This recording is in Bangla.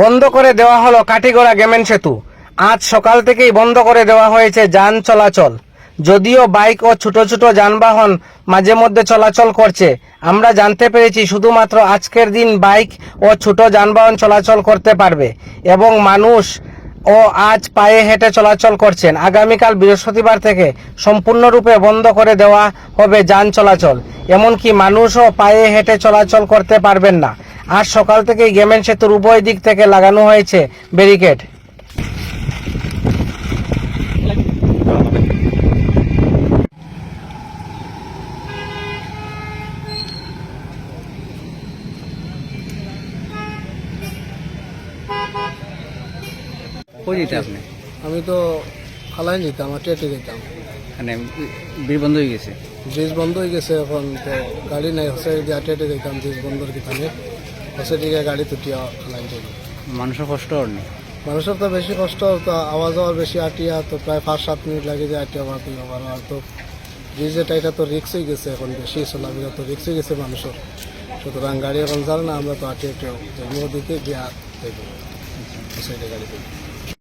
বন্ধ করে দেওয়া হলো কাটিগড়া গেমেন সেতু। আজ সকাল থেকেই বন্ধ করে দেওয়া হয়েছে যান চলাচল। যদিও বাইক ও ছোট ছোট যানবাহন মাঝে মধ্যে চলাচল করছে, আমরা জানতে পেরেছি শুধুমাত্র আজকের দিন বাইক ও ছোট যানবাহন চলাচল করতে পারবে এবং মানুষ ও আজ পায়ে হেঁটে চলাচল করছেন। আগামীকাল বৃহস্পতিবার থেকে সম্পূর্ণরূপে বন্ধ করে দেওয়া হবে যান চলাচল, এমনকি মানুষও পায়ে হেঁটে চলাচল করতে পারবেন না। আজ সকাল থেকেই গেমেন সেতুর উভয় দিক থেকে লাগানো হয়েছে ব্যারিকেড। কই যেতে আপনি? আমি তো ফালাই নিতাম, টেটে যেতাম। মানে ব্রিজ বন্ধ হয়ে গেছে। ব্রিজ বন্ধ হয়ে গেছে, এখন তো গাড়ি নাই, হসে দিয়ে টেটে যেতাম। ব্রিজ বন্ধর কিখানে হসে দিকে গাড়ি তুটিয়া ফালাই যাবে। মানুষের কষ্ট আর নেই। মানুষের তো বেশি কষ্ট, তো আওয়াজ যাওয়ার বেশি আটিয়া তো প্রায় 5-7 মিনিট লাগে যায় আটিয়া বাড়তে আবার। আর তো ব্রিজেটা এটা তো রিক্স হয়ে গেছে, এখন বেশি চলাফেরা তো রিক্স হয়ে গেছে মানুষের। সুতরাং গাড়ি এখন জানে না, আমরা তো আটিয়ে নদীতে গিয়া দেখবো গাড়ি